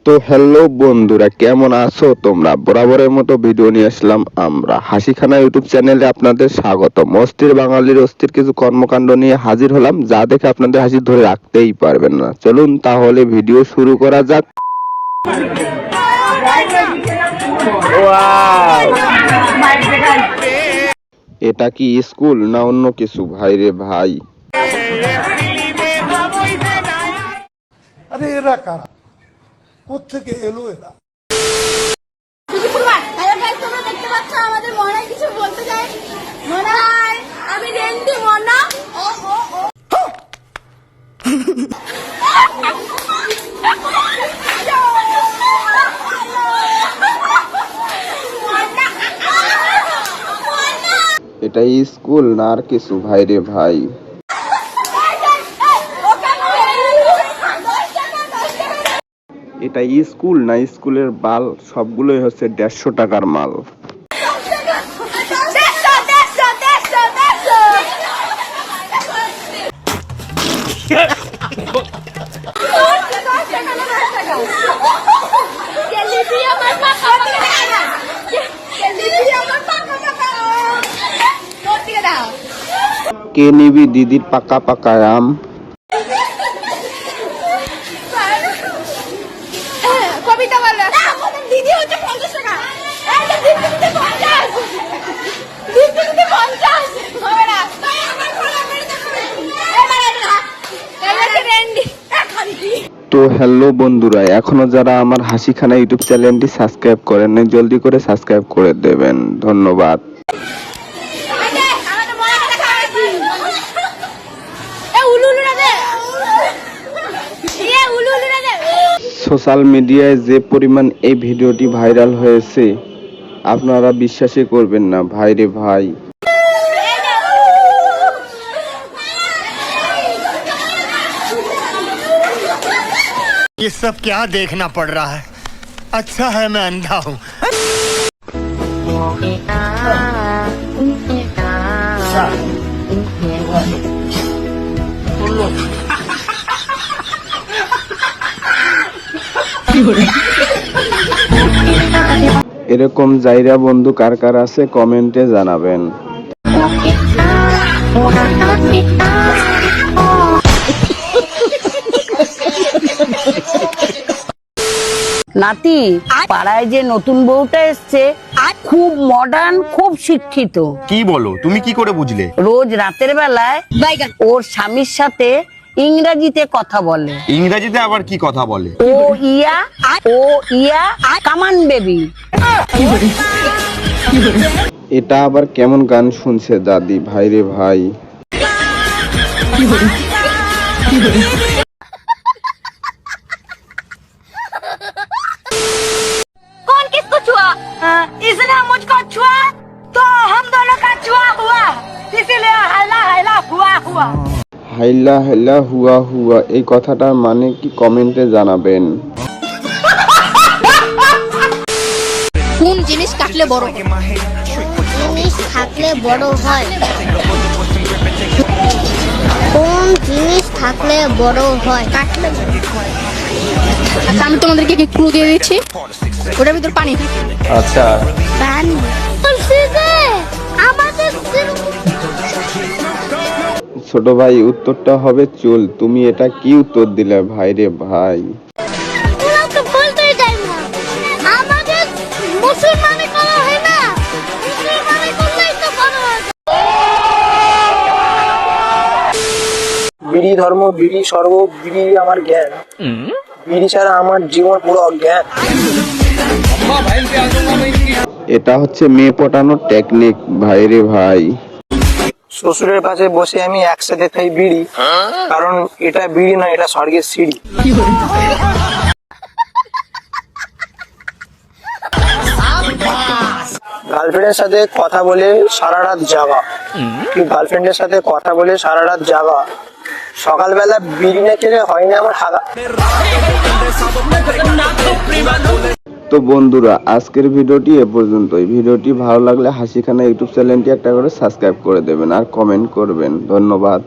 তো হ্যালো বন্ধুরা, কেমন আছো তোমরা? বরাবরের মতো ভিডিও নিয়ে আসলাম আমরা হাসিখানা ইউটিউব চ্যানেলে। আপনাদের স্বাগতম। অস্থির বাঙালির অস্থির কিছু কর্মকাণ্ড নিয়ে হাজির হলাম, যা দেখে আপনাদের হাসি ধরে রাখতেই পারবেন না। চলুন তাহলে ভিডিও শুরু করা যাক। এটা কি স্কুল না অন্য কিছু? ভাই রে ভাই, আরে এরা কারা, কোত্থেকে এলো এরা? তোমরা দেখতে পাচ্ছ আমাদের মনাই কিছু বলতে চাই। মনাই, আমি রেন্ডি মনা। এটা স্কুল না আর কিছু? ভাই রে ভাই, এটা স্কুল না স্কুলের বাল? সবগুলোই হচ্ছে 150 টাকার মাল। কে নিবি দিদির পাকা পাকা আম? কবিতা বলে দিদি হচ্ছে 50 টাকা। তো হ্যালো বন্ধুরা, এখনো যারা আমার হাসিখানা ইউটিউব চ্যানেলটি সাবস্ক্রাইব করেন নাই, জলদি করে সাবস্ক্রাইব করে দেবেন। ধন্যবাদ। সোশ্যাল মিডিয়ায় যে পরিমাণ এই ভিডিওটি ভাইরাল হয়েছে, আপনারা বিশ্বাসই করবেন না। ভাই রে ভাই, ये सब क्या देखना पड़ रहा है? अच्छा है मैं अंधा हूँ। এরকম জায়গা বন্ধু কার কার আছে কমেন্টে জানাবেন। নাতি, পাড়ায় যে নতুন বউটা এসছে খুব মডার্ন, খুব শিক্ষিত। কি বলো? তুমি কি করে বুঝলে? রোজ রাতের বেলায় ওর স্বামীর সাথে ইংরেজিতে কথা বলে। ইংরেজিতে আবার কি কথা বলে? ও ইয়া কামান বেবি। এটা আবার কেমন গান শুনছে দাদি? ভাই রে ভাই, कौन किसको छुआ? इसने मुझको छुआ तो हम दोनों का छुआ हुआ, इसीलिए हल्ला हल्ला हुआ। হাইলা হাইলা হুয়া হুয়া, এই কথাটার মানে কি কমেন্টে জানাবেন। কোন জিনিস কাটলে বড় হয়? জিনিস থাকলে বড় হয়। কোন জিনিস থাকলে বড় হয়? কাটলে বড় হয়। আচ্ছা, আমি তোমাদেরকে কি ক্লু দিয়ে দিচ্ছি, ওটার ভিতর পানি থাকে। আচ্ছা, পানি আমাদের ছোট ভাই, উত্তরটা হবে চুল। তুমি এটা কি উত্তর দিলে? ভাই রে ভাই, ওরা তো বলতেই চাই না। আমাদের মুসলমানে করা হয় না, মুসলমানে করলেই তো করা হয়। বিড়ি ধর্ম, বিড়ি সর্ব, বিড়ি আমার জ্ঞান, বিড়ি ছাড়া আমার জীবন পুরো অজ্ঞান। এটা হচ্ছে মেয়ে পটানোর টেকনিক। ভাই রে ভাই, শ্বশুরের পাশে বসে আমি একসাথে খাই বিড়ি, কারণ এটা বিড়ি না, এটা স্বর্গের সিঁড়ি। গার্লফ্রেন্ডের সাথে কথা বলে সারা রাত জাগা, গার্লফ্রেন্ডের সাথে কথা বলে সারা রাত জাগা, সকালবেলা বিড়ি না খেলে হয় না আমার হাগা। তো বন্ধুরা, আজকের ভিডিওটি এ পর্যন্তই। ভিডিওটি ভালো লাগলে হাসিখানা ইউটিউব চ্যানেলটি একটা করে সাবস্ক্রাইব করে দেবেন আর কমেন্ট করবেন। ধন্যবাদ।